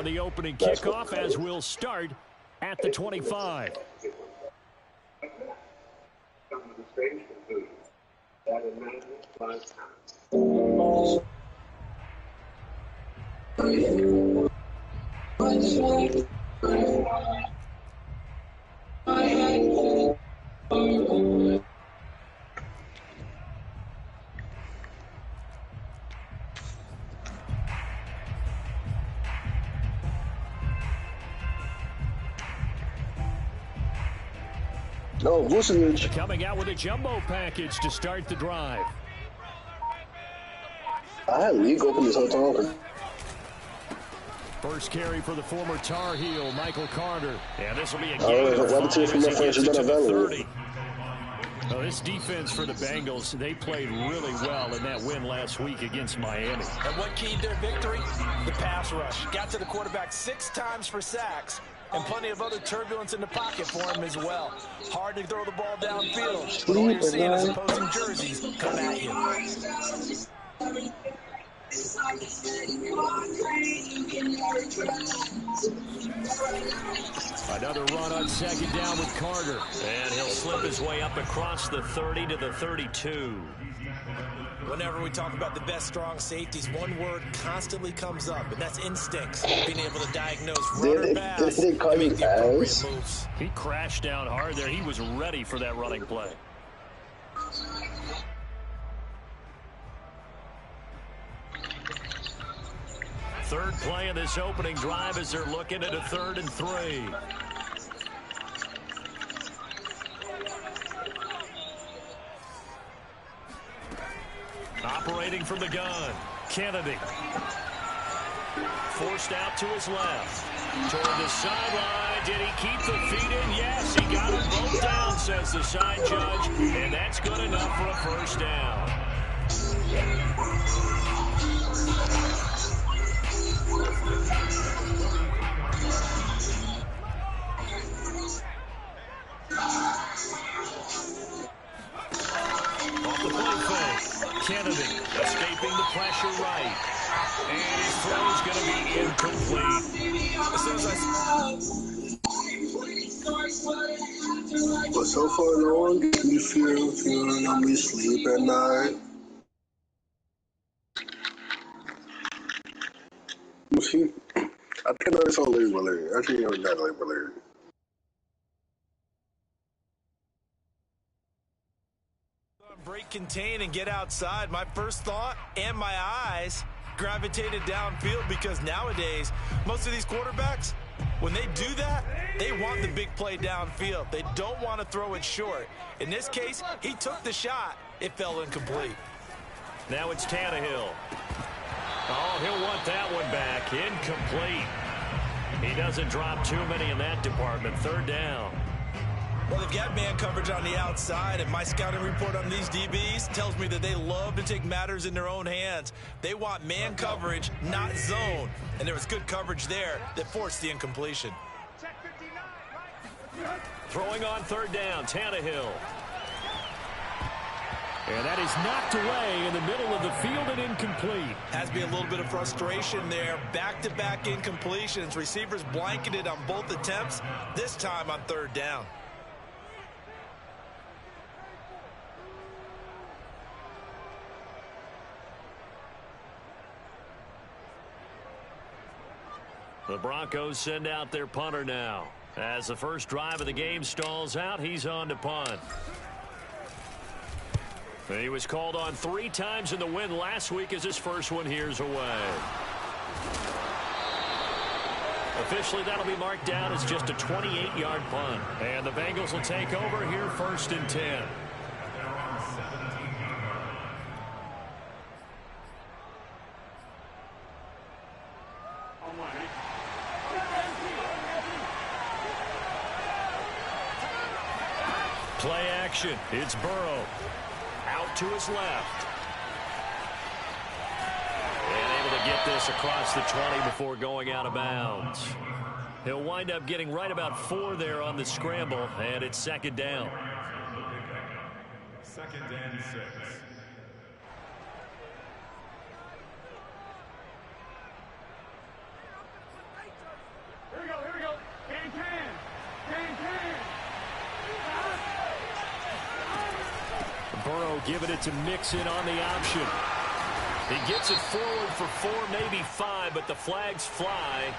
on the opening kickoff as we'll start at the 25. Oh, Vucevic. Coming out with a jumbo package to start the drive. I had league open this whole time. First carry for the former Tar Heel, Michael Carter. And this will be a Oh, game of what 5 from as my he friends gets who it to done the available. 30. Well, this defense for the Bengals, they played really well in that win last week against Miami. And what keyed their victory? The pass rush. Got to the quarterback 6 times for sacks. And plenty of other turbulence in the pocket for him as well. Hard to throw the ball downfield, but all you're seeing is opposing jerseys come at you. Another run on second down with Carter. And he'll slip his way up across the 30 to the 32. Whenever we talk about the best strong safeties, one word constantly comes up, and that's instincts. Being able to diagnose run or pass and make the appropriate moves. He crashed down hard there. He was ready for that running play. Third play of this opening drive as they're looking at a 3rd and 3. Operating from the gun, Kennedy. Forced out to his left. Toward the sideline. Did he keep the feet in? Yes, he got them both down, says the side judge. And that's good enough for a first down. Off the play fake. Kennedy escaping the pressure right. And his throw is going to be incomplete. But so far, no one gives me feeling I'm be sleep at night. See, I think I saw Larry Valerian. Actually, never got Larry Valerian. Break, contain, and get outside. My first thought and my eyes gravitated downfield because nowadays, most of these quarterbacks, when they do that, they want the big play downfield. They don't want to throw it short. In this case, he took the shot. It fell incomplete. Now it's Tannehill. Oh, he'll want that one back. Incomplete. He doesn't drop too many in that department. 3rd down. Well, they've got man coverage on the outside, and my scouting report on these DBs tells me that they love to take matters in their own hands. They want man coverage, not zone. And there was good coverage there that forced the incompletion. Throwing on 3rd down, Tannehill. And that is knocked away in the middle of the field and incomplete. Has to be a little bit of frustration there. Back-to-back incompletions. Receivers blanketed on both attempts, this time on 3rd down. The Broncos send out their punter now. As the first drive of the game stalls out, he's on to punt. He was called on 3 times in the win last week as his first one here's away. Officially, that'll be marked down as just a 28-yard punt. And the Bengals will take over here 1st and 10. Play action. It's Burrow. Out to his left. And able to get this across the 20 before going out of bounds. He'll wind up getting right about 4 there on the scramble, and it's 2nd down. 2nd and 6. giving it to Mixon on the option. He gets it forward for 4, maybe 5, but the flags fly.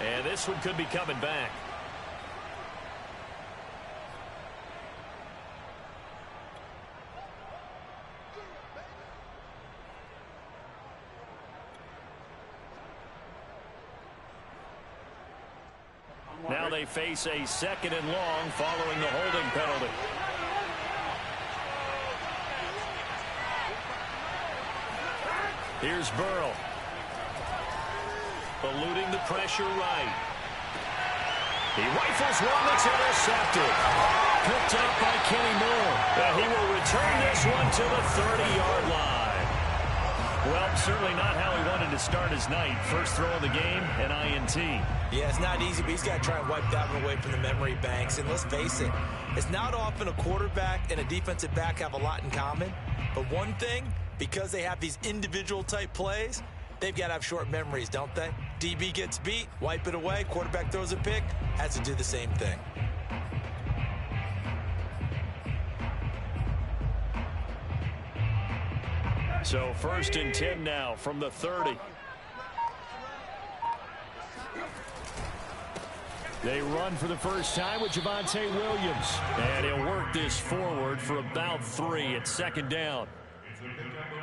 And this one could be coming back. Now they face a 2nd and long following the holding penalty. Here's Burrow. Eluding the pressure right. He rifles one that's intercepted. Picked up by Kenny Moore. And he will return this one to the 30-yard line. Well, certainly not how he wanted to start his night. First throw of the game, an INT. Yeah, it's not easy, but he's got to try and wipe that one away from the memory banks. And let's face it, it's not often a quarterback and a defensive back have a lot in common. But one thing, because they have these individual type plays, they've got to have short memories, don't they? DB gets beat, wipe it away, quarterback throws a pick, has to do the same thing. So 1st and 10 now from the 30. They run for the first time with Javonte Williams. And he'll work this forward for about 3 at 2nd down.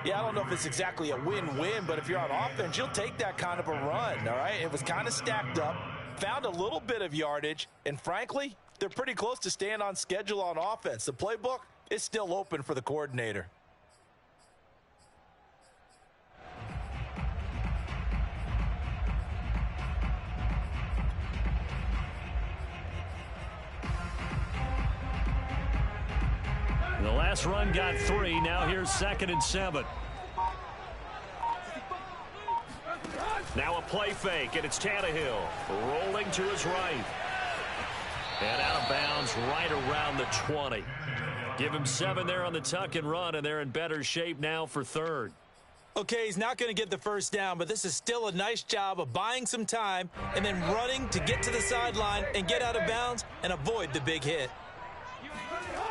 Yeah, I don't know if it's exactly a win-win, but if you're on offense, you'll take that kind of a run, all right? It was kind of stacked up, found a little bit of yardage, and frankly, they're pretty close to staying on schedule on offense. The playbook is still open for the coordinator. The last run got 3. Now here's 2nd and 7. Now a play fake, and it's Tannehill rolling to his right. And out of bounds right around the 20. Give him 7 there on the tuck and run, and they're in better shape now for 3rd. Okay, he's not going to get the first down, but this is still a nice job of buying some time and then running to get to the sideline and get out of bounds and avoid the big hit.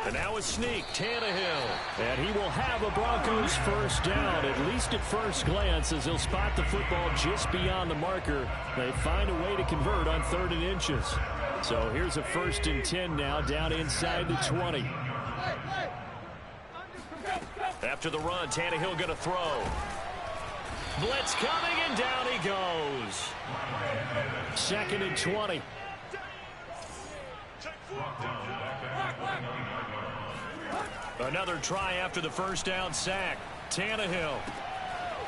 And now a sneak, Tannehill. And he will have a Broncos first down, at least at first glance, as he'll spot the football just beyond the marker. They find a way to convert on 3rd and inches. So here's a 1st and 10 now, down inside the 20. After the run, Tannehill going to throw. Blitz coming, and down he goes. 2nd and 20. Another try after the first down sack. Tannehill.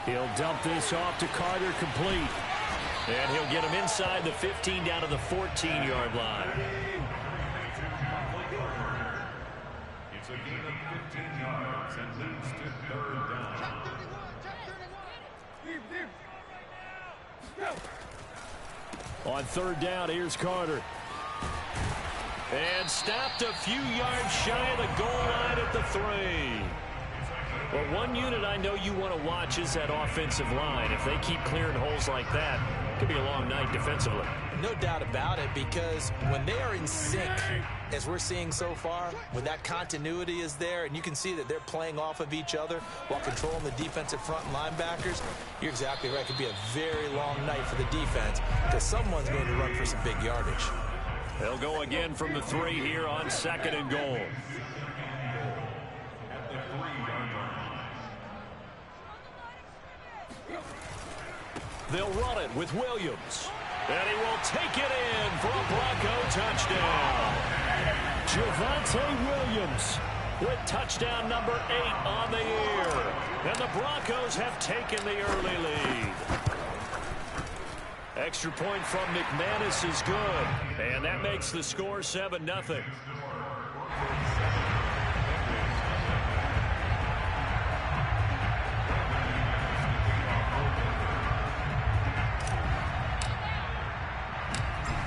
He'll dump this off to Carter, complete. And he'll get him inside the 15 down to the 14-yard line. It's a gain of 15 yards and leads to 3rd down. On 3rd down, here's Carter. And stopped a few yards shy of the goal line at the 3. Well, one unit I know you want to watch is that offensive line. If they keep clearing holes like that, it could be a long night defensively. No doubt about it, because when they are in sync, as we're seeing so far, when that continuity is there, and you can see that they're playing off of each other while controlling the defensive front and linebackers, you're exactly right. It could be a very long night for the defense because someone's going to run for some big yardage. They'll go again from the 3 here on 2nd and goal. They'll run it with Williams. And he will take it in for a Bronco touchdown. Javonte Williams with touchdown number 8 on the year. And the Broncos have taken the early lead. Extra point from McManus is good. And that makes the score 7-0.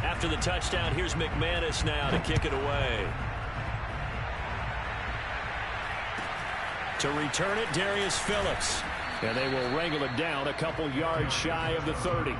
After the touchdown, here's McManus now to kick it away. To return it, Darius Phillips. And they will wrangle it down a couple yards shy of the 30.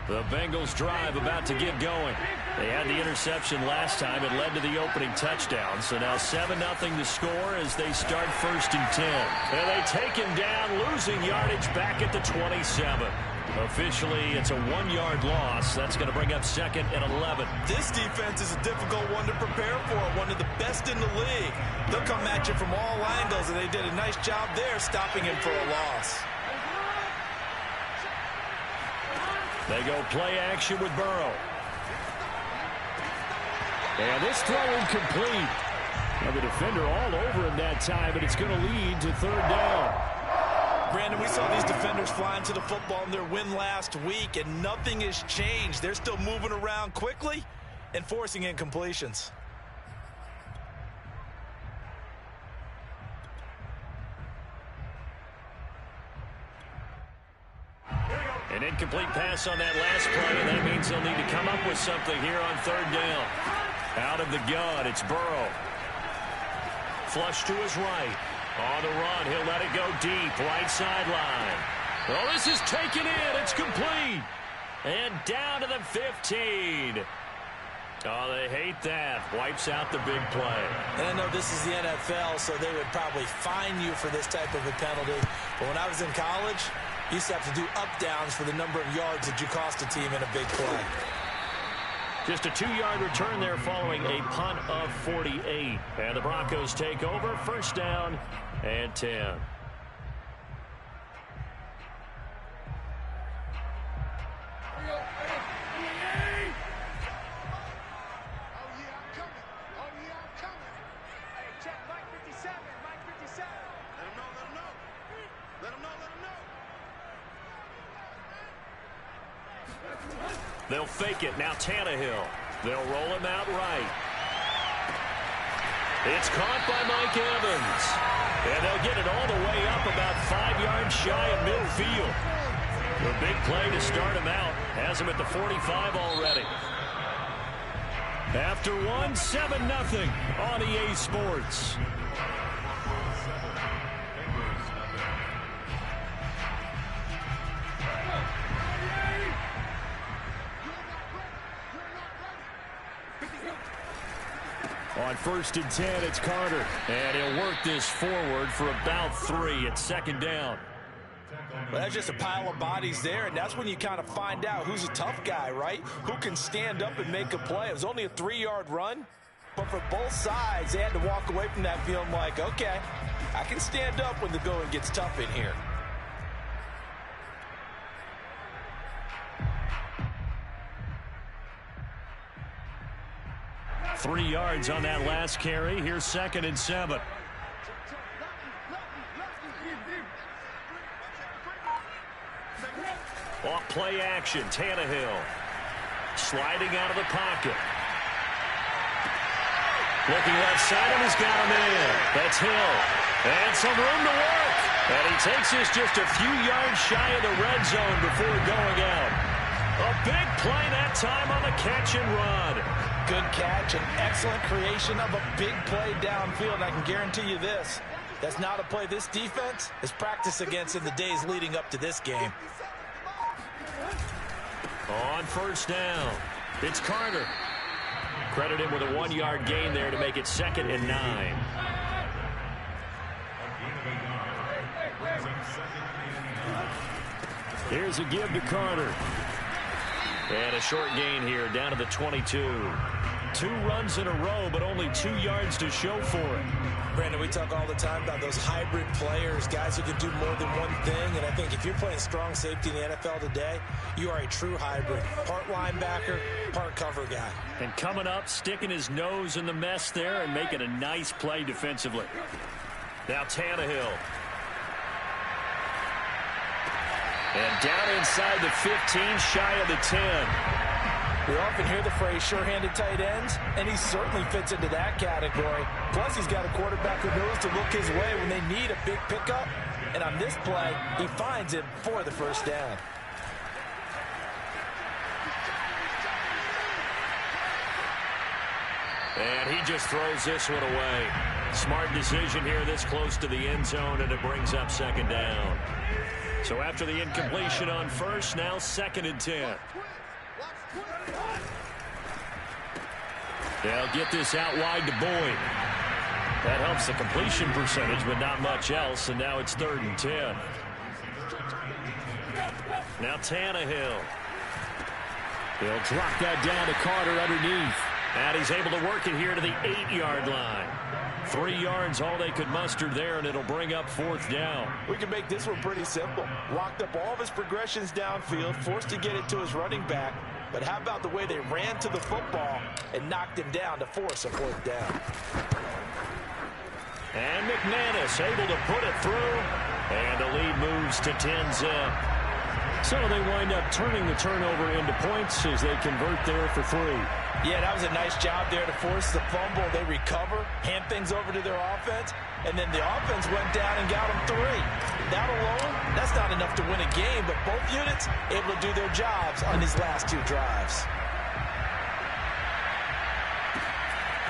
The Bengals drive about to get going. They had the interception last time. It led to the opening touchdown. So now 7-0 to score as they start 1st and 10. And they take him down, losing yardage back at the 27. Officially, it's a 1-yard loss. That's going to bring up 2nd and 11. This defense is a difficult one to prepare for, one of the best in the league. They'll come at you from all angles, and they did a nice job there stopping him for a loss. They go play action with Burrow. And this throw incomplete. Now the defender all over him that time, but it's going to lead to 3rd down. Brandon, we saw these defenders flying to the football in their win last week, and nothing has changed. They're still moving around quickly and forcing incompletions. An incomplete pass on that last play, and that means they'll need to come up with something here on 3rd down. Out of the gun, it's Burrow. Flush to his right. On the run, he'll let it go deep, right sideline. Well, this is taken in. It's complete. And down to the 15. Oh, they hate that. Wipes out the big play. And I know this is the NFL, so they would probably fine you for this type of a penalty. But when I was in college, you used to have to do up-downs for the number of yards that you cost a team in a big play. Just a 2-yard return there following a punt of 48. And the Broncos take over, 1st down and 10. They'll fake it. Now Tannehill. They'll roll him out right. It's caught by Mike Evans. And they'll get it all the way up about 5 yards shy of midfield. A big play to start him out. Has him at the 45 already. After 7-0 on EA Sports. On 1st and 10, it's Carter. And he'll work this forward for about 3 at 2nd down. Well, that's just a pile of bodies there, and that's when you kind of find out who's a tough guy, right? Who can stand up and make a play. It was only a 3-yard run, but for both sides, they had to walk away from that feeling like, okay, I can stand up when the going gets tough in here. Three yards on that last carry. Here's 2nd and 7. Off play action, Tannehill. Sliding out of the pocket. Looking left side, and he's got him in. That's Hill. And some room to work. And he takes this just a few yards shy of the red zone before going out. A big play that time on the catch and run. Good catch, an excellent creation of a big play downfield. I can guarantee you this. That's not a play this defense is practiced against in the days leading up to this game. On 1st down, it's Carter. Credit him with a 1-yard gain there to make it 2nd and 9. Here's a give to Carter. And a short gain here down to the 22. 2 runs in a row, but only 2 yards to show for it. Brandon, we talk all the time about those hybrid players, guys who can do more than one thing. And I think if you're playing strong safety in the NFL today, you are a true hybrid. Part linebacker, part cover guy. And coming up, sticking his nose in the mess there and making a nice play defensively. Now Tannehill. And down inside the 15, shy of the 10. We often hear the phrase sure-handed tight ends, and he certainly fits into that category. Plus, he's got a quarterback who knows to look his way when they need a big pickup. And on this play, he finds him for the 1st down. And he just throws this one away. Smart decision here this close to the end zone, and it brings up 2nd down. So after the incompletion on first, now 2nd and 10. They'll get this out wide to Boyd. That helps the completion percentage, but not much else, and now it's 3rd and 10. Now Tannehill. He'll drop that down to Carter underneath. And he's able to work it here to the 8-yard line. 3 yards, all they could muster there, and it'll bring up 4th down. We can make this one pretty simple. Locked up all of his progressions downfield, forced to get it to his running back. But how about the way they ran to the football and knocked him down to force a 4th down? And McManus able to put it through. And the lead moves to 10-zip. So they wind up turning the turnover into points as they convert there for 3. Yeah, that was a nice job there to force the fumble. They recover, hand things over to their offense, and then the offense went down and got them 3. That alone, that's not enough to win a game, but both units able to do their jobs on these last 2 drives.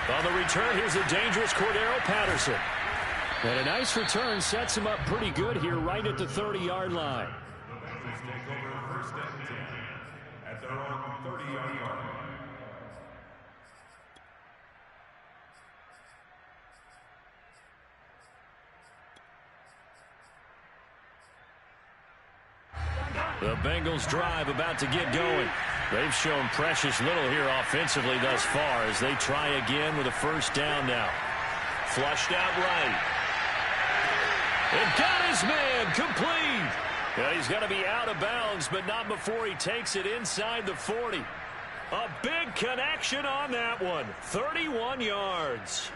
On the return, here's a dangerous Cordero Patterson. And a nice return sets him up pretty good here right at the 30-yard line. Take over 1st and 10 at their own 30-yard line. The Bengals drive about to get going. They've shown precious little here offensively thus far as they try again with a 1st down now. Flushed out right. And got his man complete. And he's going to be out of bounds, but not before he takes it inside the 40. A big connection on that one. 31 yards.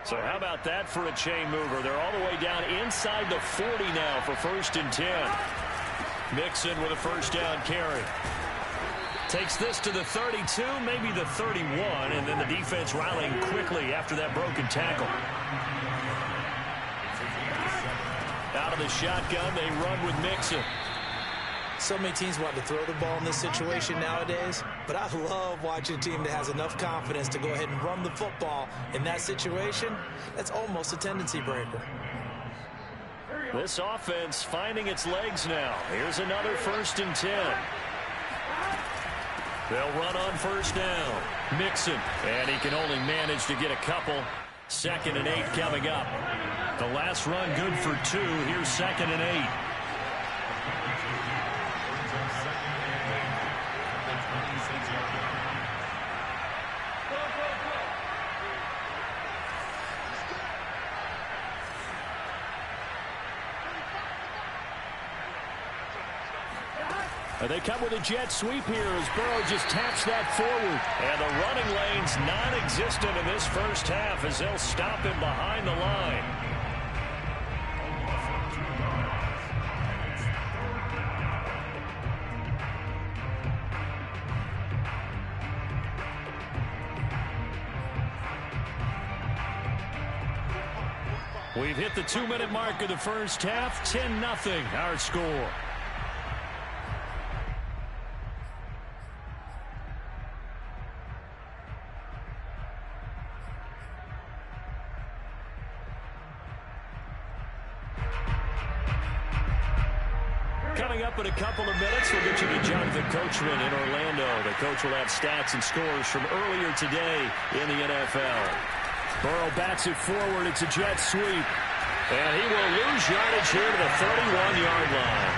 So how about that for a chain mover? They're all the way down inside the 40 now for 1st and 10. Mixon with a 1st down carry. Takes this to the 32, maybe the 31, and then the defense rallying quickly after that broken tackle. Out of the shotgun, they run with Mixon. So many teams want to throw the ball in this situation nowadays, but I love watching a team that has enough confidence to go ahead and run the football. In that situation, that's almost a tendency breaker. This offense finding its legs now. Here's another 1st and 10. They'll run on 1st down. Mixon, and he can only manage to get a couple. 2nd and 8 coming up. The last run good for 2. Here's 2nd and 8. They come with a jet sweep here as Burrow just taps that forward. And the running lane's non-existent in this 1st half as they'll stop him behind the line. We've hit the 2-minute mark of the 1st half. 10-0 our score. Coming up in a couple of minutes, we'll get you to Jonathan Coachman in Orlando. The coach will have stats and scores from earlier today in the NFL. Burrow bats it forward. It's a jet sweep. And he will lose yardage here to the 31-yard line.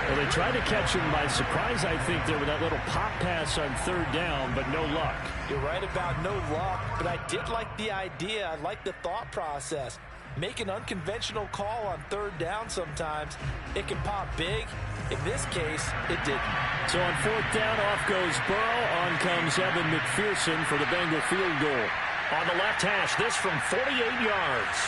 Well, they tried to catch him by surprise, I think, there with that little pop pass on 3rd down, but no luck. You're right about no luck, but I did like the idea. I like the thought process. Make an unconventional call on 3rd down sometimes. It can pop big. In this case, it didn't. So on 4th down, off goes Burrow. On comes Evan McPherson for the Bengal field goal. On the left hash, this from 48 yards.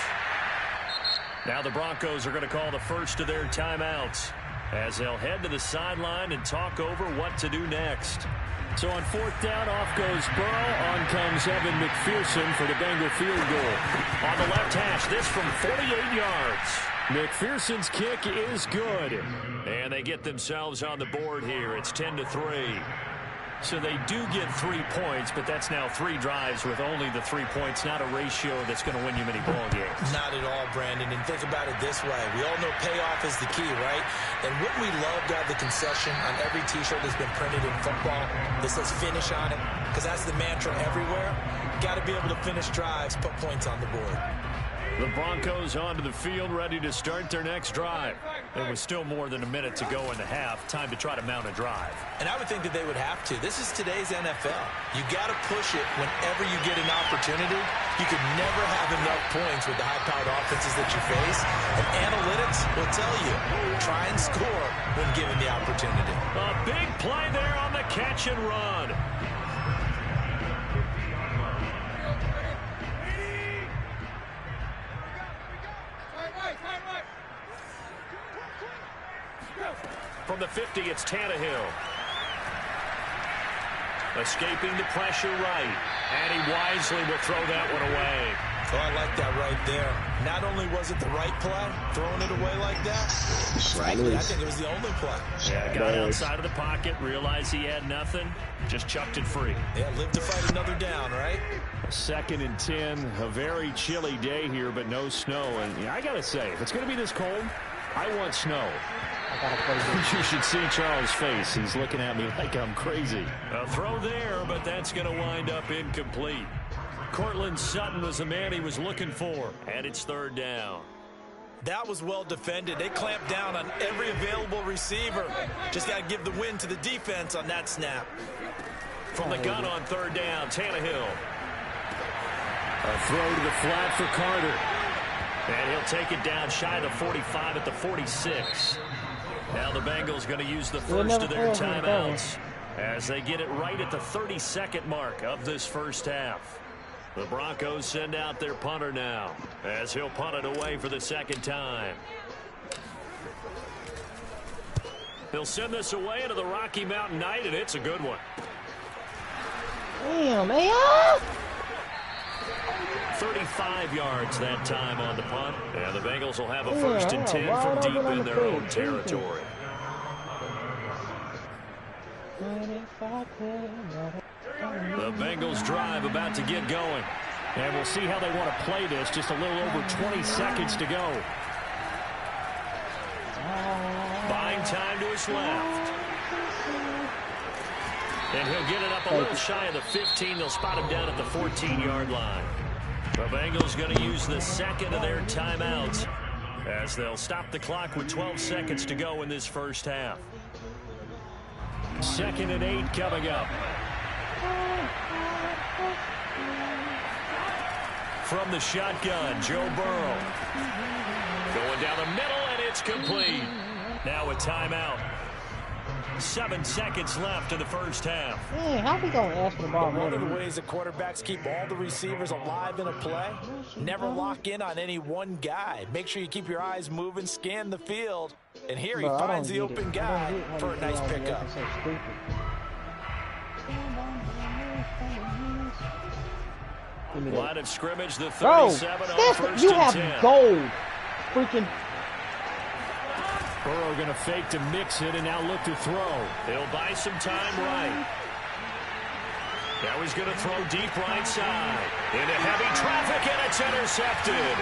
Now the Broncos are going to call the first of their timeouts as they'll head to the sideline and talk over what to do next. So on 4th down, off goes Burrow. On comes Evan McPherson for the Bengal field goal. On the left hash, this from 48 yards. McPherson's kick is good. And they get themselves on the board here. It's 10-3. So they do get 3 points, but that's now 3 drives with only the 3 points, not a ratio that's going to win you many ball games. Not at all, Brandon. And think about it this way. We all know payoff is the key, right? And wouldn't we love to have the concession on every T-shirt that's been printed in football that says finish on it? Because that's the mantra everywhere. Got to be able to finish drives, put points on the board. The Broncos onto the field, ready to start their next drive. There was still more than a minute to go in the half. Time to try to mount a drive. And I would think that they would have to. This is today's NFL. You got to push it whenever you get an opportunity. You could never have enough points with the high-powered offenses that you face. And analytics will tell you, try and score when given the opportunity. A big play there on the catch and run. From the 50, it's Tannehill. Escaping the pressure right. And he wisely will throw that one away. Oh, I like that right there. Not only was it the right play, throwing it away like that, frankly, I think it was the only play. Yeah, got outside of the pocket, realized he had nothing, just chucked it free. Yeah, live to fight another down, right? 2nd and 10, a very chilly day here, but no snow. And I got to say, if it's going to be this cold, I want snow. You should see Charles' face. He's looking at me like I'm crazy. A throw there, but that's going to wind up incomplete. Cortland Sutton was the man he was looking for, and it's 3rd down. That was well defended. They clamped down on every available receiver. Just got to give the win to the defense on that snap. From the gun on 3rd down, Tannehill. A throw to the flat for Carter. And he'll take it down shy of the 45 at the 46. Now the Bengals going to use the first of their timeouts as they get it right at the 32nd mark of this first half. The Broncos send out their punter now as he'll punt it away for the 2nd time. He'll send this away into the Rocky Mountain Night, and it's a good one. Damn, man. 35 yards that time on the punt. And the Bengals will have a 1st and 10 from deep in their own territory. The Bengals drive about to get going. And we'll see how they want to play this. Just a little over 20 seconds to go. Buying time to his left. And he'll get it up a little shy of the 15. They'll spot him down at the 14-yard line. The Bengals going to use the 2nd of their timeouts as they'll stop the clock with 12 seconds to go in this first half. 2nd and 8 coming up. From the shotgun, Joe Burrow. Going down the middle, and it's complete. Now a timeout. 7 seconds left in the first half. Hey, how we gonna ask for the ball? One of the ways that quarterbacks keep all the receivers alive in a play, never lock in on any one guy. Make sure you keep your eyes moving, scan the field. And here he finds the open guy for a nice pickup. Line of scrimmage, the 37 on 1st and 10. You have gold. Freaking. Burrow going to fake to mix it and now look to throw. He'll buy some time right. Now he's going to throw deep right side. Into heavy traffic, and it's intercepted.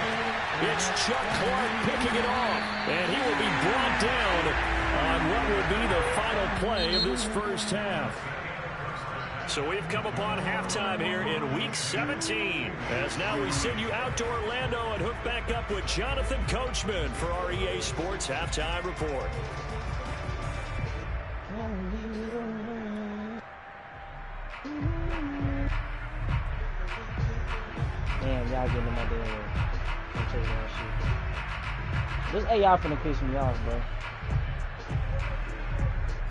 It's Chuck Clark picking it off. And he will be brought down on what will be the final play of this first half. So we've come upon halftime here in Week 17. As now we send you out to Orlando and hook back up with Jonathan Coachman for our EA Sports Halftime Report. Damn, y'all getting in my damn way. This AI finna piss me off, bro.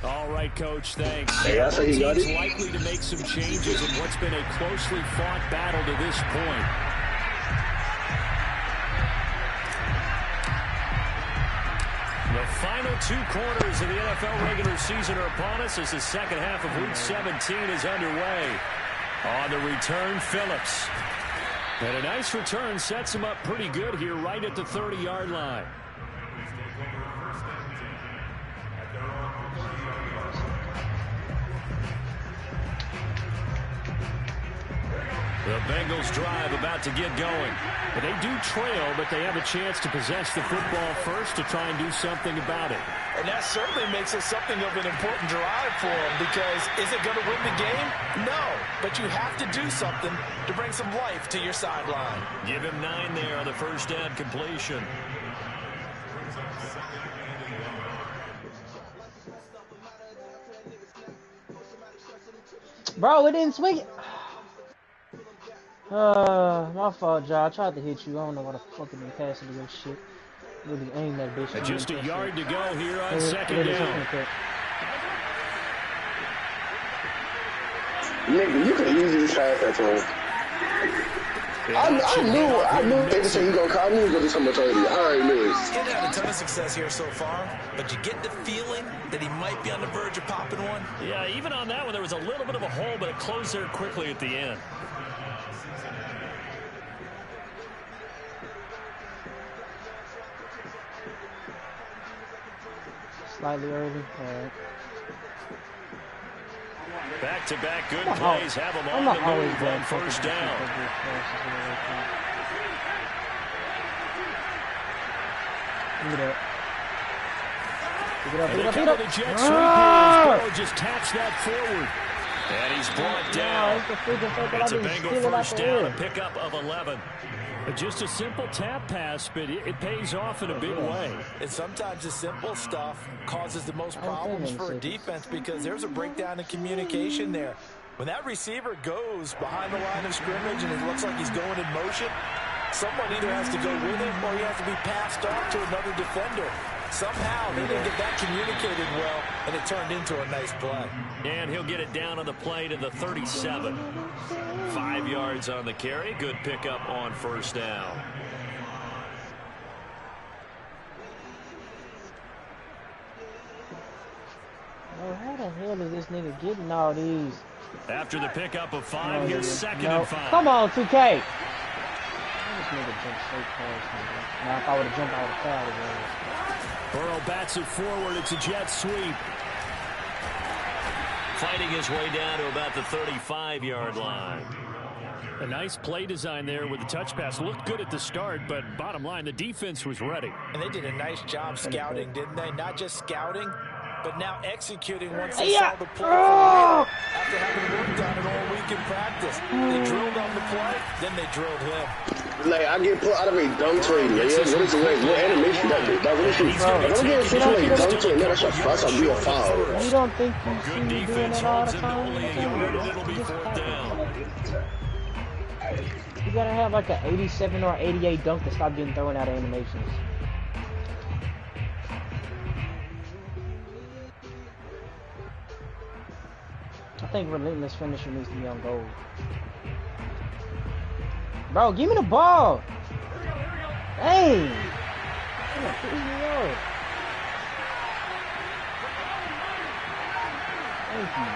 All right, Coach, thanks. Hey, I say you got Team's it. likely to make some changes in what's been a closely fought battle to this point. The final 2 quarters of the NFL regular season are upon us as the second half of Week 17 is underway. On the return, Phillips. And a nice return sets him up pretty good here right at the 30-yard line. The Bengals drive about to get going. But they do trail, but they have a chance to possess the football first to try and do something about it. And that certainly makes it something of an important drive for them, because is it going to win the game? No, but you have to do something to bring some life to your sideline. Give him 9 there on the first down completion. Bro, it didn't swing it. My fault, Joe. I tried to hit you. I don't know why the fuck it didn't pass into your shit. Really aim that bitch. And just a yard to go here on second down. Nigga, you could easily pass that to him. I knew they just said he gonna call me and go do something already. I already knew it. He's had a ton of success here so far, but you get the feeling that he might be on the verge of popping one. Yeah, even on that one, there was a little bit of a hole, but it closed there quickly at the end. Slightly early. All right. Back-to-back good plays have them on the move on first down. Look at And they come with a jet sweep here. Burrow just taps that forward. And he's brought down. It's a Bengal first down, a pickup of 11. Just a simple tap pass, but it pays off in a big way. And sometimes the simple stuff causes the most problems for a defense, because there's a breakdown in communication there. When that receiver goes behind the line of scrimmage and it looks like he's going in motion, someone either has to go with him or he has to be passed off to another defender. Somehow they didn't get that communicated well, and it turned into a nice play. And he'll get it down on the play to the 37. 5 yards on the carry. Good pickup on first down. Oh, how the hell is this nigga getting all these? After the pickup of 5, here's second and 5. Come on, 2K. This nigga jumped straight past me. Now, if I would have jumped, I would have fouled it. Burrow bats it forward. It's a jet sweep. Fighting his way down to about the 35-yard line. A nice play design there with the touch pass. Looked good at the start, but bottom line, the defense was ready. And they did a nice job scouting, didn't they? Not just scouting, but now executing once they saw the play from after having worked on it all week in practice. They drilled on the play, then they drilled him. Like, I get put out of a dunk trade, man. What is it? What animation that is? That really should. I'm getting sent to a dunk trade, man. That should fuss up, be a foul. You don't think you see Good me doing defense that all holds the him to time? only a yard, and it'll be fourth down. You gotta have like an 87 or 88 dunk to stop getting thrown out of animations. I think relentless finisher needs to be on goal. Bro, give me the ball. Dang. Put me up. Thank you.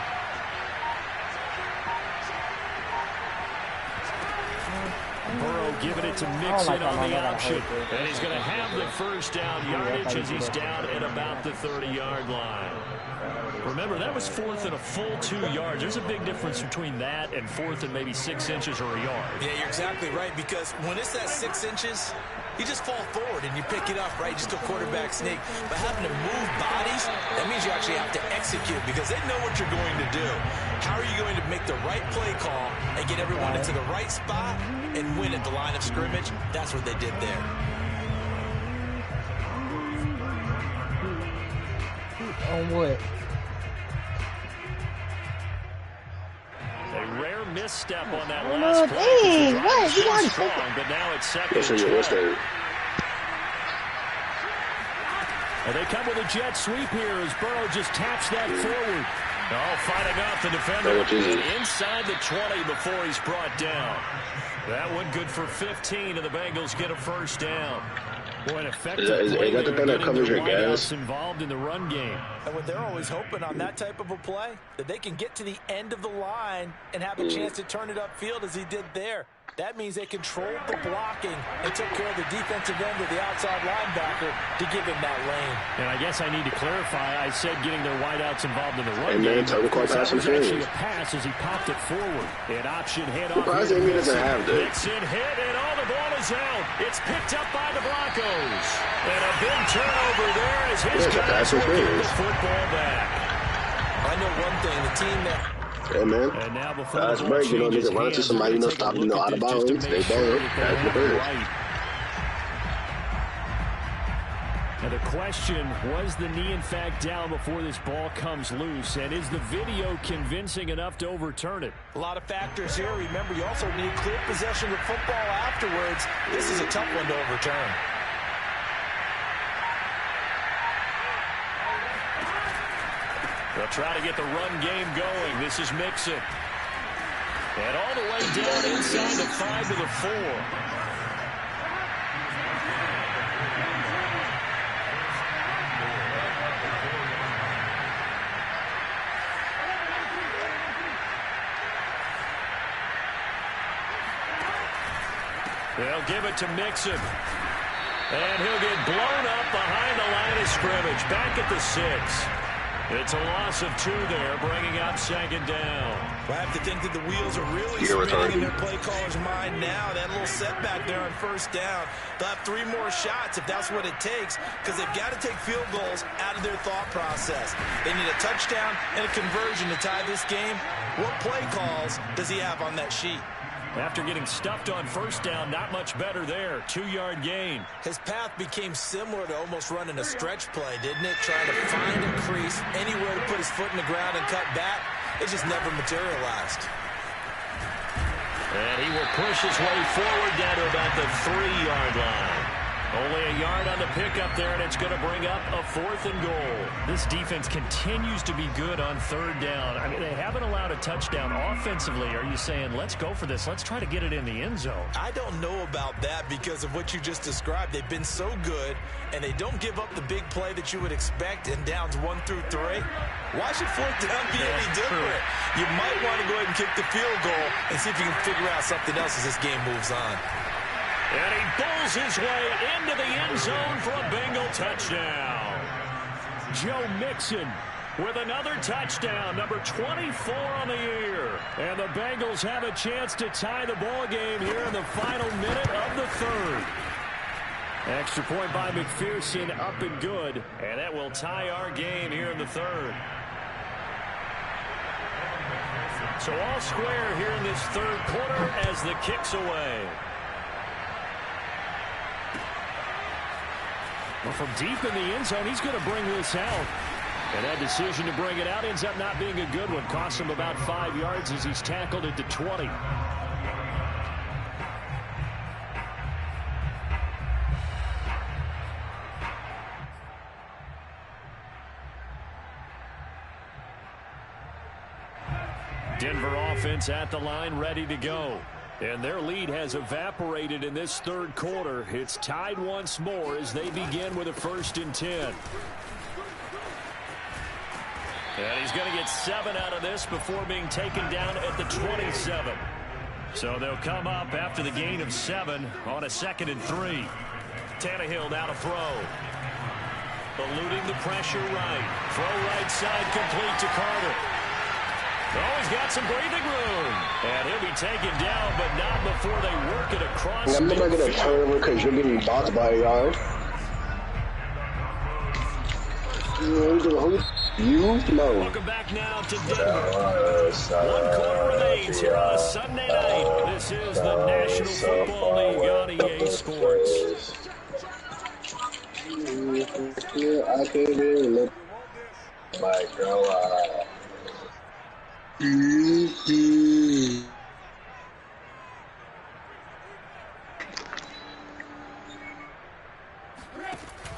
Burrow giving it to Mixon on the option. And he's going to have the first down yardage as he's down at about the 30-yard line. Remember, that was fourth and a full 2 yards. There's a big difference between that and fourth and maybe 6 inches or a yard. Yeah, you're exactly right, because when it's that 6 inches, you just fall forward and you pick it up, right? Just go quarterback sneak. But having to move bodies, that means you actually have to execute, because they know what you're going to do. How are you going to make the right play call and get everyone into the right spot and win at the line of scrimmage? That's what they did there. On what? A rare misstep on that last play. What? You already strong, but now it's second and 12. And they come with a jet sweep here as Burrow just taps that forward. Oh, fighting off the defender inside the 20 before he's brought down. That one good for 15, and the Bengals get a first down. Boy, an effective play there, getting the wideouts involved in the run game. And when they're always hoping on that type of a play, that they can get to the end of the line and have a chance to turn it upfield as he did there. That means they controlled the blocking and took care of the defensive end of the outside linebacker to give him that lane. And I guess I need to clarify, I said getting their wideouts involved in the run man, game. total call pass That was interference. actually a pass as he popped it forward. An option handoff. Surprised Amy doesn't have that. Mixon hit, and all the ball is out. It's picked up by the Broncos. And a big turnover there as his guys will get the football back. I know one thing, the team that... Yeah, man. And now before That's break, nigga run to somebody, stop, out of bounds. They ball it. That's the bird. Now the question, was the knee in fact down before this ball comes loose? And is the video convincing enough to overturn it? A lot of factors here. Remember, you also need clear possession of football afterwards. This is a tough one to overturn. They'll try to get the run game going. This is Mixon. And all the way down inside the 5 to the 4. They'll give it to Mixon. And he'll get blown up behind the line of scrimmage. Back at the 6. It's a loss of 2 there, bringing up 2nd down. I have to think that the wheels are really spinning in their play caller's mind now. That little setback there on 1st down. They'll have 3 more shots if that's what it takes, because they've got to take field goals out of their thought process. They need a touchdown and a conversion to tie this game. What play calls does he have on that sheet? After getting stuffed on 1st down, not much better there. 2-yard gain. His path became similar to almost running a stretch play, didn't it? Trying to find a crease, anywhere to put his foot in the ground and cut back. It just never materialized. And he will push his way forward down to about the 3-yard line. Only a yard on the pickup there, and it's going to bring up a 4th and goal. This defense continues to be good on 3rd down. I mean, they haven't allowed a touchdown offensively. Are you saying, let's go for this? Let's try to get it in the end zone. I don't know about that because of what you just described. They've been so good, and they don't give up the big play that you would expect in downs 1 through 3. Why should 4th down be any different? You might want to go ahead and kick the field goal and see if you can figure out something else as this game moves on. And he bulls his way into the end zone for a Bengal touchdown. Joe Mixon with another touchdown, number 24 on the year. And the Bengals have a chance to tie the ball game here in the final minute of the 3rd. Extra point by McPherson, up and good. And that will tie our game here in the 3rd. So all square here in this 3rd quarter as the kick's away. Well, from deep in the end zone, he's going to bring this out. And that decision to bring it out ends up not being a good one. Cost him about 5 yards as he's tackled at the 20. Denver offense at the line, ready to go. And their lead has evaporated in this 3rd quarter. It's tied once more as they begin with a 1st and 10. And he's going to get 7 out of this before being taken down at the 27. So they'll come up after the gain of 7 on a 2nd and 3. Tannehill now to throw. Eluding the pressure right. Throw right side complete to Carter. Oh, he's got some breathing room. And he'll be taken down, but not before they work it across. I'm not going to turn over because you're getting boxed by a yard. You? No. Welcome back now to Denver. 1 quarter remains here on a Sunday night. This is the National Football League on EA Sports. I can't even look. My God.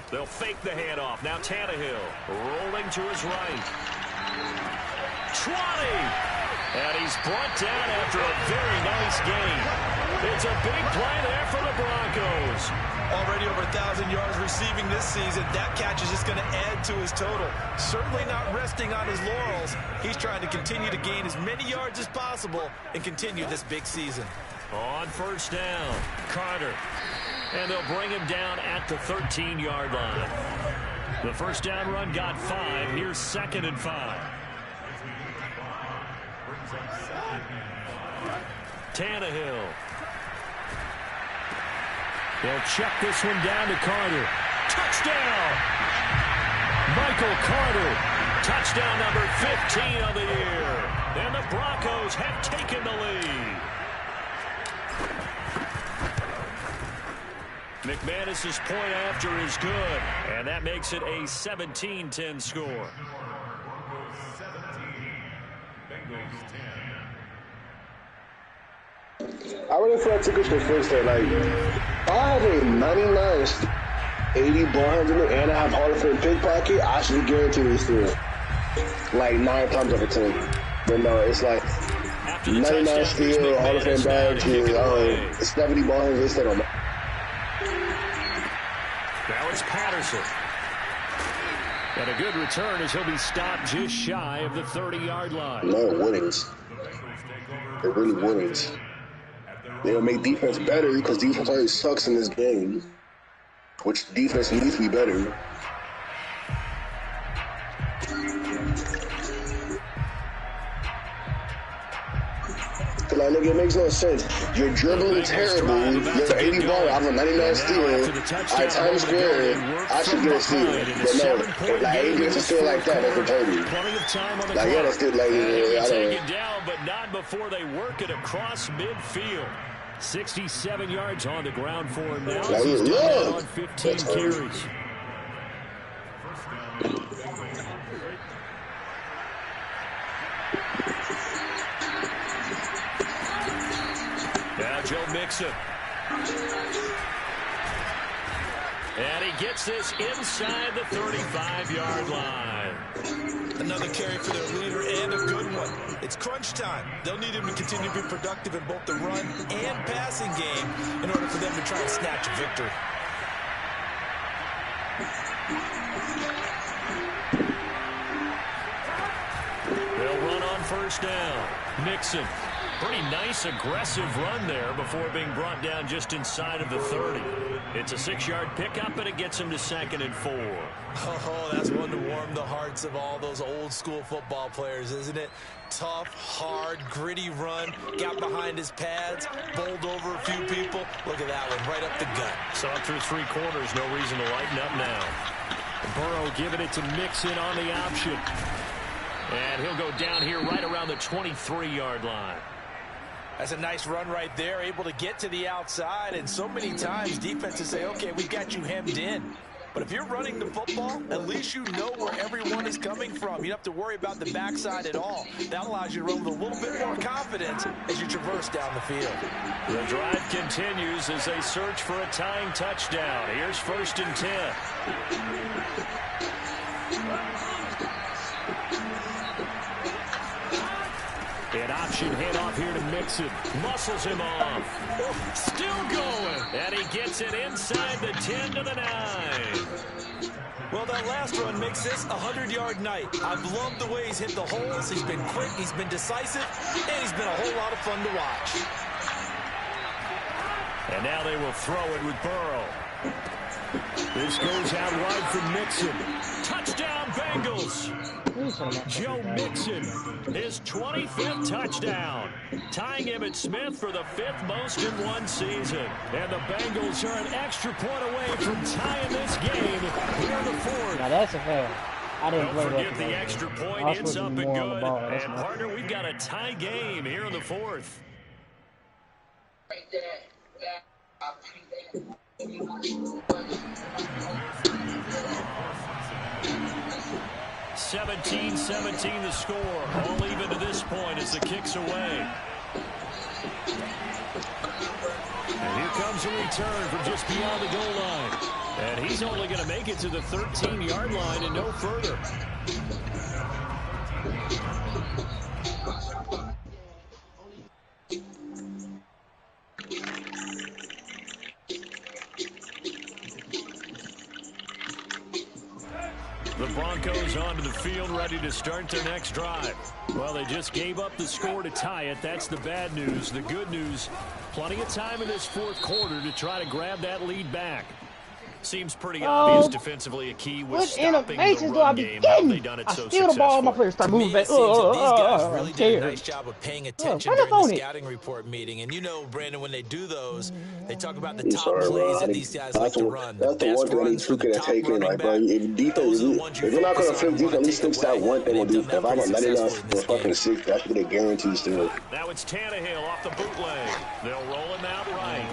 They'll fake the handoff. Now Tannehill rolling to his right. 20! And he's brought down after a very nice gain. It's a big play there for the Broncos. Already over 1,000 yards receiving this season. That catch is just going to add to his total. Certainly not resting on his laurels. He's trying to continue to gain as many yards as possible and continue this big season. On first down, Carter. And they'll bring him down at the 13-yard line. The first down run got 5. Here's 2nd and 5. Tannehill. They'll check this one down to Carter. Touchdown! Michael Carter. Touchdown number 15 of the year. And the Broncos have taken the lead. McManus's point after is good, and that makes it a 17-10 score. I really feel like Tickets was first there. Like, if I have a 99, 80 ball handler, and I have Hall of Fame pickpocket, I should be guaranteed to steal. Like 9 times out of 10. But no, it's like 99 steal, Hall of Fame badge, 70 ball handlers instead of. Now it's Patterson. And a good return as he'll be stopped just shy of the 30-yard line. No, winnings. It really winnings. They'll make defense better because defense always sucks in this game. Which defense needs to be better. Like, nigga, it makes no sense. You're dribbling terrible. You're 80 ball. I have a 99 steal. I Times Square. I should get a steal. But no, like, I ain't getting a steal like that. That's retarded. Like, yeah, that's still like, I don't know. Down, but not before they work it across midfield. 67 yards on the ground for him now. Like, He's down on 15 carries. Now Joe Mixon. And he gets this inside the 35-yard line. Another carry for their leader and a good one. It's crunch time. They'll need him to continue to be productive in both the run and passing game in order for them to try and snatch a victory. They'll run on first down. Mixon. Pretty nice, aggressive run there before being brought down just inside of the 30. It's a 6-yard pickup, and it gets him to 2nd and 4. Oh, that's one to warm the hearts of all those old-school football players, isn't it? Tough, hard, gritty run, got behind his pads, bowled over a few people. Look at that one, right up the gut. Saw it through 3 quarters, no reason to lighten up now. Burrow giving it to Mixon on the option. And he'll go down here right around the 23-yard line. That's a nice run right there, able to get to the outside. And so many times defenses say, okay, we've got you hemmed in. But if you're running the football, at least you know where everyone is coming from. You don't have to worry about the backside at all. That allows you to run with a little bit more confidence as you traverse down the field. The drive continues as they search for a tying touchdown. Here's 1st and 10. An option handoff here to Mixon. Muscles him off. Still going. And he gets it inside the 10 to the 9. Well, that last run makes this a 100-yard night. I've loved the way he's hit the holes. He's been quick, he's been decisive, and he's been a whole lot of fun to watch. And now they will throw it with Burrow. This goes out wide for Mixon. Touchdown, Bengals. Joe Mixon, his 25th touchdown, tying Emmitt Smith for the 5th most in one season. And the Bengals are an extra point away from tying this game here in the 4th. Now that's a fail. I didn't play that. Don't forget the extra point. It's up and good. And, partner, we've got a tie game here in the 4th. Right there. 17-17 the score. All even to this point as the kick's away. And here comes a return from just beyond the goal line. And he's only going to make it to the 13-yard line and no further. The Broncos onto the field, ready to start their next drive. Well, they just gave up the score to tie it. That's the bad news. The good news, Plenty of time in this fourth quarter to try to grab that lead back. Seems pretty obvious defensively a key was What stopping the innovations do I run be game. How have they getting? done it I so steal the ball, my successfully? players start To me, moving back. it seems that these guys I'm really did a scared. nice job of paying attention Run up during the on it. scouting report meeting. And you know, Brandon, when they do those, they talk about the I'm top sorry, plays bro. that these guys like to run. The That's the one best thing I need runs for the Tuka to top take in. running Like, bro, back. if defense, Those are the ones you if we're not focus gonna on flip and defense, want at to least take fix that away. one thing And on they've done defense. If that I'm pretty not letting successfully us in for this fucking game. six, that's what they guarantee still. Now it's Tannehill off the bootleg. They'll roll him out right.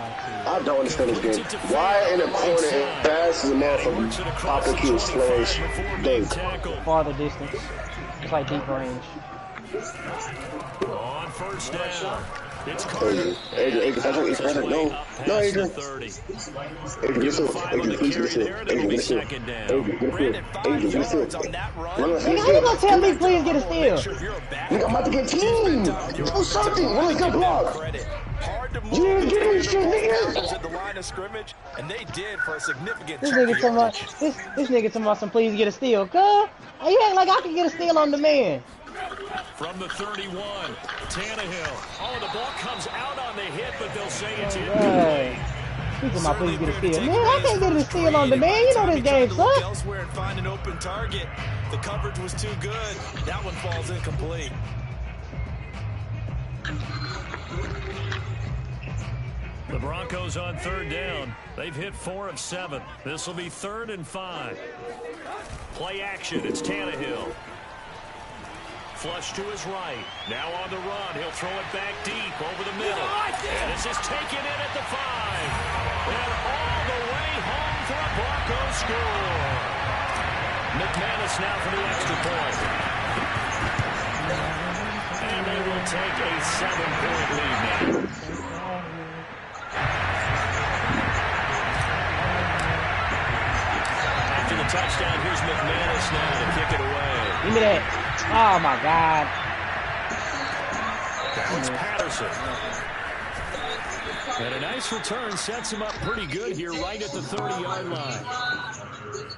I don't understand this game. Completes it to Why Fant in the on the corner right and side. passes a And he works it motherfucker across the popping kids 25 slash before being dunk? tackled. Farther distance. It's like deep range. On first down. It's Adrian, Carter. Adrian, Patrick, no, Adrian. Adrian, get still. Adrian, please get still. Adrian, get still. Adrian, get Brandon, still. 5 Adrian, get still. yards on that run. Run us, Nigga, get how you gonna still. tell me please get a Make steal? sure you're a back. Nigga, I'm about to get team. Do something. Run us, get block. Hard to move Yeah, the get him, shit, defenders nigga. at the line of scrimmage, and they did for a significant This chunk nigga of talking about yardage. this nigga talking about some please get a steal. Cuz you act like I can get a steal on demand. From the 31, Tannehill. Oh, the ball comes out on the hit, but they'll say it's Right. incomplete. He talking about please get a Appeared to steal. take Man, away I his can't get a first steal on read, and demand. by You the know time this he tried game to look sucks. elsewhere and find an open target, the coverage was too good. That one falls incomplete. The Broncos on third down. They've hit 4 of 7. This will be 3rd and 5. Play action. It's Tannehill. Flush to his right. Now on the run. He'll throw it back deep over the middle. And this is taken in at the 5. And all the way home for a Broncos score. McManus now for the extra point. And they will take a 7-point lead now. After the touchdown, here's McManus now to kick it away. Give me that. Oh my God. Now it's Patterson. And a nice return sets him up pretty good here right at the 30-yard line.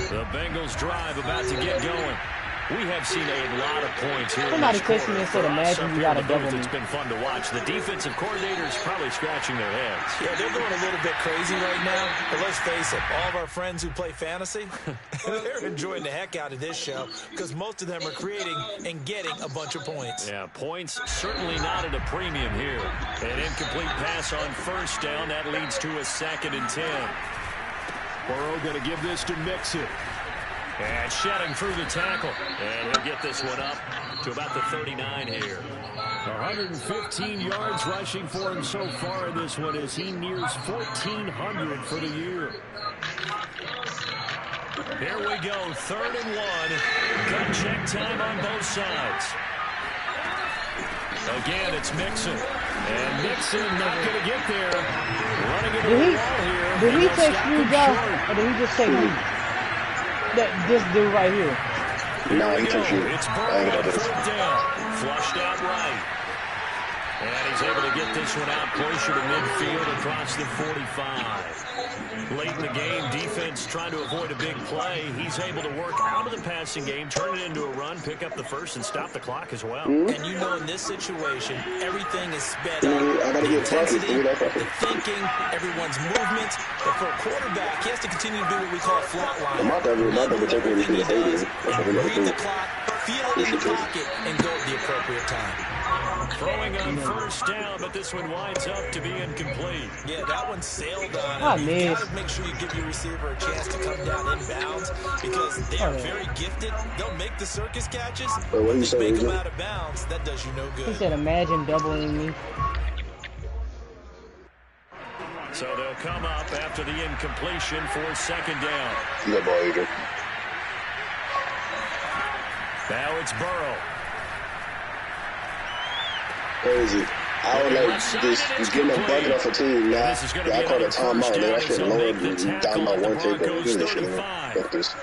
The Bengals drive about to get going. We have seen a lot of points here. Somebody in this text me and quarter. said, For us imagine up you here in gotta the double booth, me. It's been fun to watch. The defensive coordinators probably scratching their heads. Yeah, they're going a little bit crazy right now. But let's face it, all of our friends who play fantasy, they're enjoying the heck out of this show because most of them are creating and getting a bunch of points. Yeah, points certainly not at a premium here. An incomplete pass on first down. That leads to a 2nd and 10. Burrow going to give this to Mixon. And shedding through the tackle. And he'll get this one up to about the 39 here. 115 yards rushing for him so far in this one as he nears 1,400 for the year. Here we go, 3rd and 1. Gut check time on both sides. Again, it's Mixon. And Mixon not going to get there. Running into the wall here. Did he And they'll text stop you, him Josh, short. or did he just say me? This dude right here. Nah, he took you. It's I Burrow ain't on gonna do 3rd down. Flushed out right. And he's able to get this one out closer to midfield across the 45. Late in the game, defense trying to avoid a big play. He's able to work out of the passing game, turn it into a run, pick up the first, and stop the clock as well. And you know in this situation, everything is sped up. I gotta The get practice, intensity, dude. the thinking, everyone's movements. But for a quarterback, he has to continue to do what we call flat line. My double take when Everything you he can does say is it. read the clock, feel it in the pocket, and go at the appropriate time. Throwing on first down, but this one winds up to be incomplete. Yeah, that one sailed on. I You missed. gotta make sure you give your receiver a chance to come down inbounds because they are very gifted. They'll make the circus catches, Wait, what but you they say, make them AJ? out of bounds. That does you no He good. said, imagine doubling me. So they'll come up after the incompletion for 2nd down. Good ball, Adrian. Now it's Burrow. Crazy. I would like just getting a bucket off a team. Now, This is going to I be call another it timeout. first Man, down I as should they'll lower make the down tackle my at the one take. Broncos Give this shit. 35. Fuck this.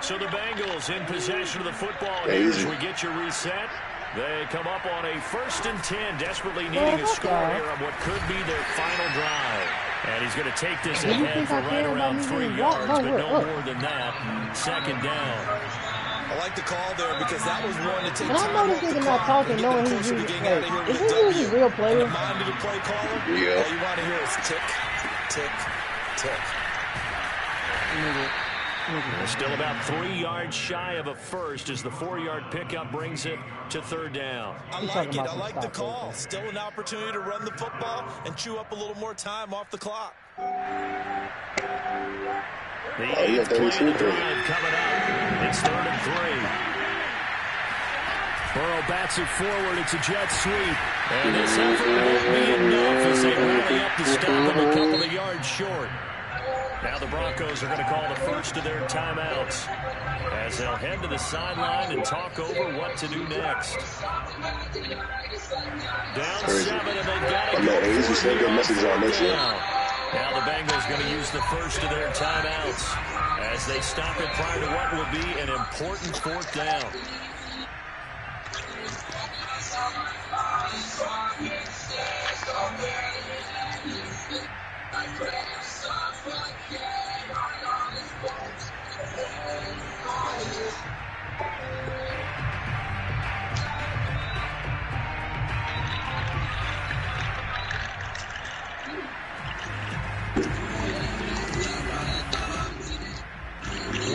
So the Bengals in possession of the football Yeah, here easy. as we get your reset. They come up on a 1st and 10, desperately needing a score here on what could be their final drive. And he's going to take this ahead for right around 3 yards, but no more than that. 2nd down. I like the call there because that was one to take And I know this nigga not talking, knowing he's using play. Is he using real players? Minded to play caller? Yeah. All you want to hear is tick, tick, tick. They're still about 3 yards shy of a first as the 4-yard pickup brings it to 3rd down. I like it. I like the call. Still an opportunity to run the football and chew up a little more time off the clock. The 8th play of the drive coming up. It's 3rd and 3. Burrow bats it forward. It's a jet sweep. And this effort won't be enough as they rally up to stop him a couple of yards short. Now the Broncos are going to call the first of their timeouts as they'll head to the sideline and talk over what to do next. Down 7, and they've got to go for it on 4th down. Now the Bengals going to use the first of their timeouts as they stop it prior to what will be an important 4th down.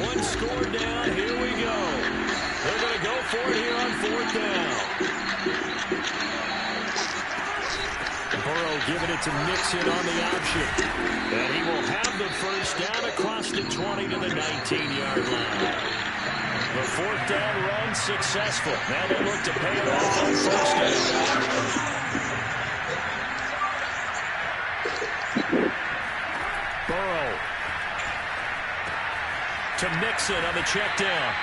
One score down, here we go. They're going to go for it here on 4th down. Burrow giving it to Mixon on the option. And he will have the first down across the 20 to the 19-yard line. The 4th down run successful. Now they look to pay it off on 1st down. Burrow to Mixon on the check down.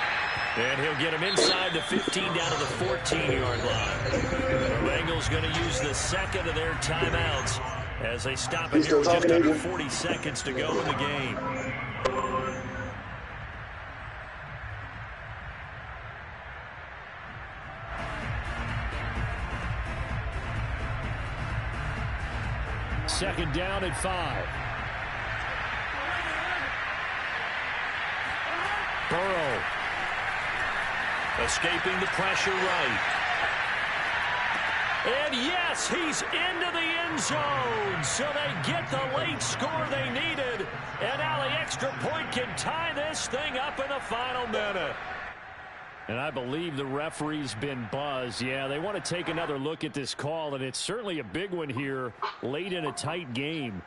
And he'll get him inside the 15 down to the 14-yard line. The Bengals going to use the 2nd of their timeouts as they stop it here with just under 40 seconds to go in the game. Second down at 5. Burrow escaping the pressure right. And yes, he's into the end zone. So they get the late score they needed. And now the extra point can tie this thing up in the final minute. And I believe the referee's been buzzed. Yeah, they want to take another look at this call, and it's certainly a big one here late in a tight game.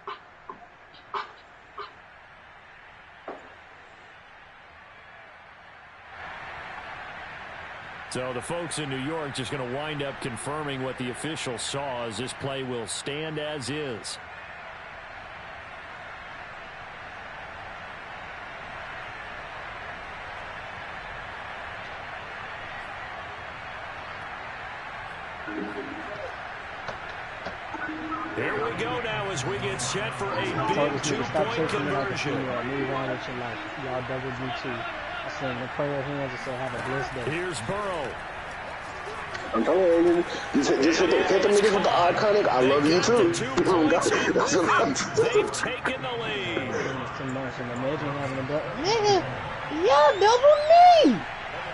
So the folks in New York just going to wind up confirming what the official saw as this play will stand as is. Here we go now as we get set for a big two-point conversion. Y'all double BT. I send the prayer hands and say have a blessed day. Here's Burrow. I'm telling you, just hit the niggas with the iconic, I love you too. That's enough. They've taken the lead. Imagine having a double. Nigga, y'all double me.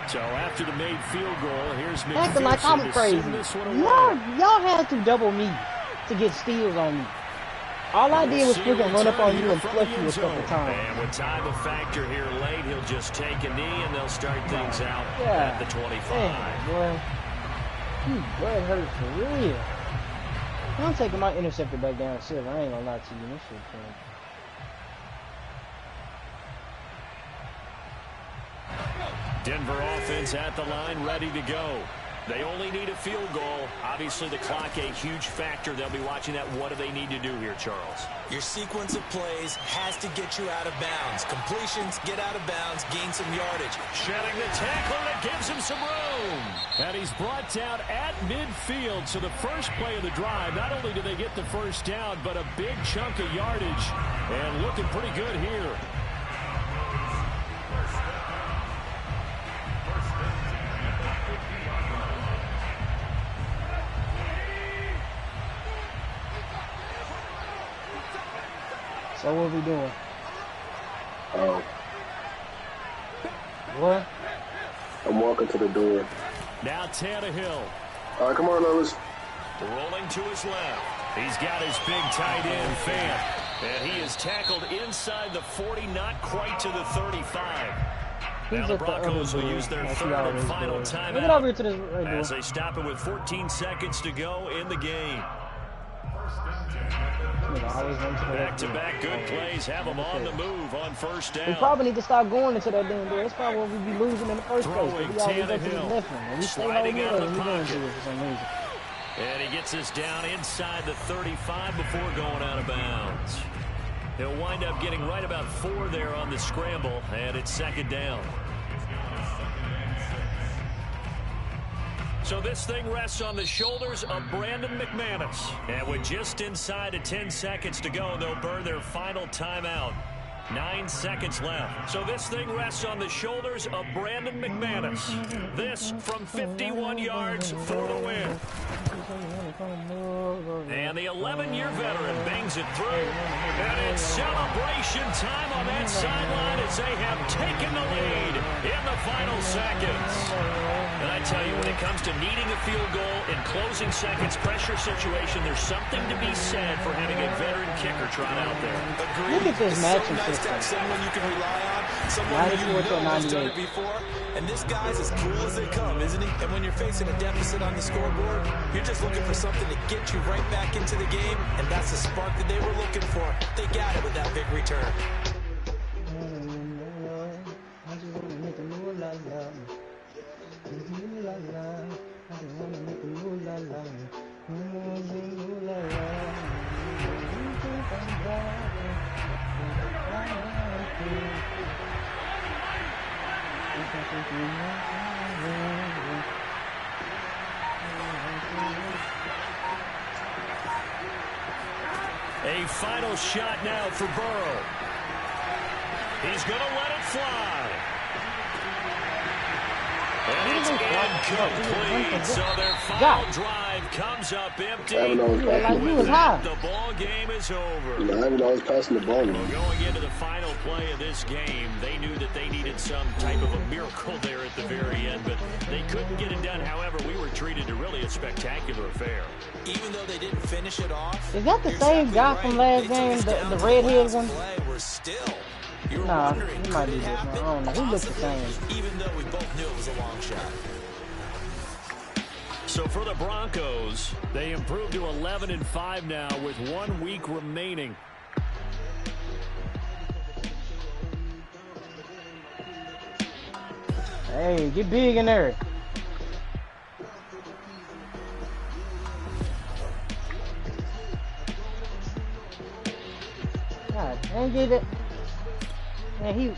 So after the made field goal, here's McPherson acting like I'm crazy. Y'all had to double me to get steals on me. All I did was freaking run up on you and flush you a couple times. And with time a factor here late, he'll just take a knee and they'll start things out at the 25. Damn, boy. Blood hurts for real. I'm taking my interceptor back down 7. I ain't gonna lie to you. This shit fun. Denver offense at the line, ready to go. They only need a field goal. Obviously, the clock a huge factor. They'll be watching that. What do they need to do here, Charles? Your sequence of plays has to get you out of bounds. Completions, get out of bounds, gain some yardage. Shedding the tackler that gives him some room. And he's brought down at midfield. So the first play of the drive, not only do they get the first down, but a big chunk of yardage. And looking pretty good here. So what we doing? Oh, What? I'm walking to the door. Now Tannehill. All right, come on, Lewis. Rolling to his left. He's got his big tight end Fant. And he is tackled inside the 40, not quite to the 35. Now the Broncos will use their third and final timeout. Look it over here to this right as door. they stop it with 14 seconds to go in the game. Back-to-back good plays have them on the move on first down. We probably need to start going into that damn door. That's probably what we be losing in the first place. Throwing We always go to the Tannehill. left one. And we stay right Sliding here out of and the we going to pocket. it for some reason. And he gets us down inside the 35 before going out of bounds. He'll wind up getting right about 4 there on the scramble, and it's second down. So this thing rests on the shoulders of Brandon McManus. And with just inside of 10 seconds to go, they'll burn their final timeout. 9 seconds left. So this thing rests on the shoulders of Brandon McManus. This from 51 yards for the win. And the 11-year veteran bangs it through. And it's celebration time on that sideline as they have taken the lead in the final seconds. And I tell you, when it comes to needing a field goal in closing seconds pressure situation, there's something to be said for having a veteran kicker trot out there. Look at this matching Nice to system. have someone you can rely on, someone who you know has done it before. And this guy's as cool as they come, isn't he? And when you're facing a deficit on the scoreboard, you're just looking for something to get you right back into the game, and that's the spark that they were looking for. They got it with that big return. A final shot now for Burrow. He's going to let it fly. And it's incomplete. So their final drive comes up empty. The ball game is over. Yeah, I haven't always passing the ball. Well, going into the final play of this game, they knew that they needed some type of a miracle there at the very end, but they couldn't get it done. However, we were treated to really a spectacular affair. Even though they didn't finish it off. Is that the same guy from last game, the red-haired one? Nah, he might be different. I don't know. He looks the same. Even though we both knew it was a long shot. So for the Broncos, they improved to 11-5 now with 1 week remaining. Hey, get big in there. God, dang it. Man, he